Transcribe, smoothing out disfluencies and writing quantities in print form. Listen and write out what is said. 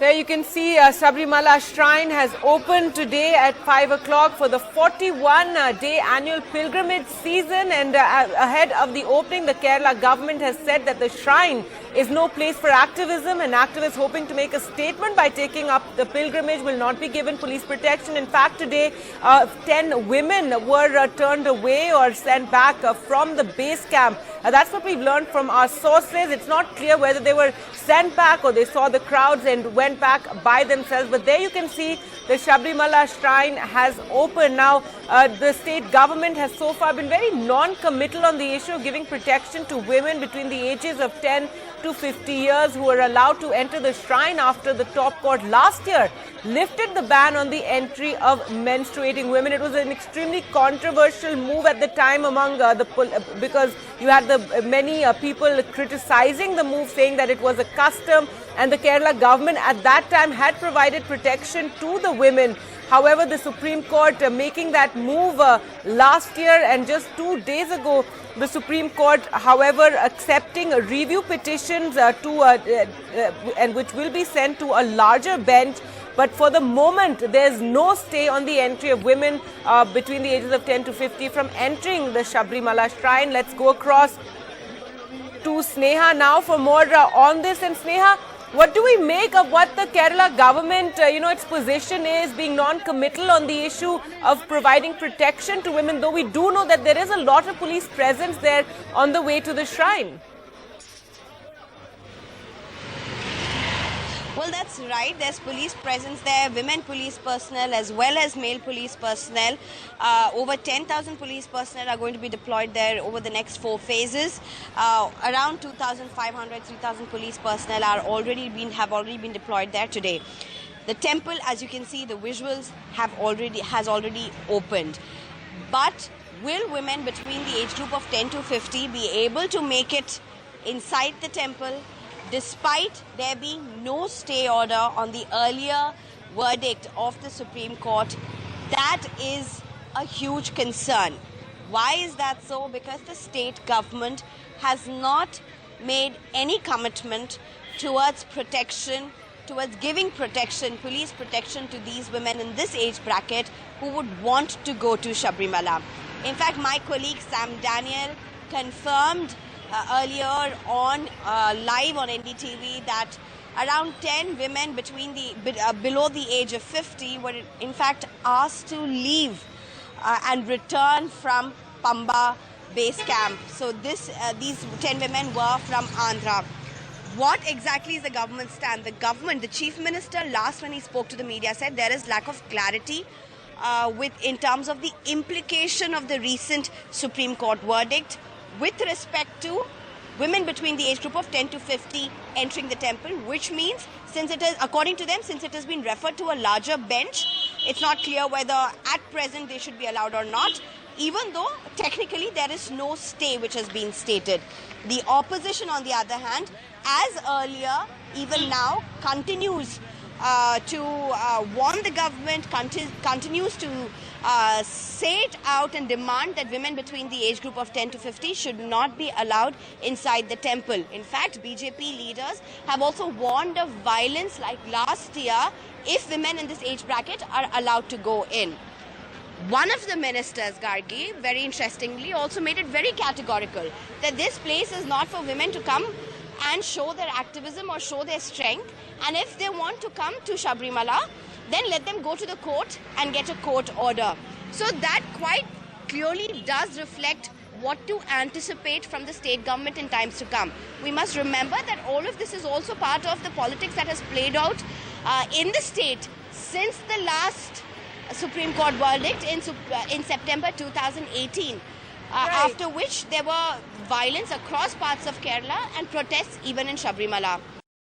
There you can see Sabarimala Shrine has opened today at 5 o'clock for the 41-day annual pilgrimage season, and ahead of the opening, the Kerala government has said that the shrine is no place for activism, and activists hoping to make a statement by taking up the pilgrimage will not be given police protection. In fact, today 10 women were turned away or sent back from the base camp. That's what we've learned from our sources. It's not clear whether they were sent back or they saw the crowds and went back by themselves. But there you can see the Sabarimala Shrine has opened. Now, the state government has so far been very non-committal on the issue of giving protection to women between the ages of 10 to 50 years who are allowed to enter the shrine after the top court last year lifted the ban on the entry of menstruating women. It was an extremely controversial move at the time among because you had many people criticizing the move, saying that it was a custom, and the Kerala government at that time had provided protection to the women. However, the Supreme Court making that move last year, and just 2 days ago, the Supreme Court, however, accepting review petitions and which will be sent to a larger bench. But for the moment, there's no stay on the entry of women between the ages of 10 to 50 from entering the Sabarimala Shrine. Let's go across to Sneha now for more on this. And Sneha, what do we make of what the Kerala government, its position is, being non-committal on the issue of providing protection to women, though we do know that there is a lot of police presence there on the way to the shrine? Well, that's right. There's police presence there, women police personnel as well as male police personnel. Over 10,000 police personnel are going to be deployed there over the next 4 phases. Around 2,500, 3,000 police personnel have already been deployed there today. The temple, as you can see, the visuals has already opened. But will women between the age group of 10 to 50 be able to make it inside the temple, despite there being no stay order on the earlier verdict of the Supreme Court? That is a huge concern. Why is that so? Because the state government has not made any commitment towards protection, towards giving protection, police protection to these women in this age bracket who would want to go to Sabarimala. In fact, my colleague Sam Daniel confirmed earlier on live on NDTV that around 10 women below the age of 50 were in fact asked to leave and return from Pamba base camp. So these 10 women were from Andhra. What exactly is the government's stand? The chief minister last when he spoke to the media said there is lack of clarity in terms of the implication of the recent Supreme Court verdict with respect to women between the age group of 10 to 50 entering the temple, which means, according to them, since it has been referred to a larger bench, it's not clear whether at present they should be allowed or not, even though technically there is no stay which has been stated. The opposition, on the other hand, as earlier, even now, continues to warn the government, continues to say it out and demand that women between the age group of 10 to 50 should not be allowed inside the temple. In fact, BJP leaders have also warned of violence like last year if women in this age bracket are allowed to go in. One of the ministers, Gargi, very interestingly, also made it very categorical that this place is not for women to come and show their activism or show their strength. And if they want to come to Sabarimala, then let them go to the court and get a court order. So that quite clearly does reflect what to anticipate from the state government in times to come. We must remember that all of this is also part of the politics that has played out in the state since the last Supreme Court verdict in September 2018. After which there were violence across parts of Kerala and protests even in Sabarimala.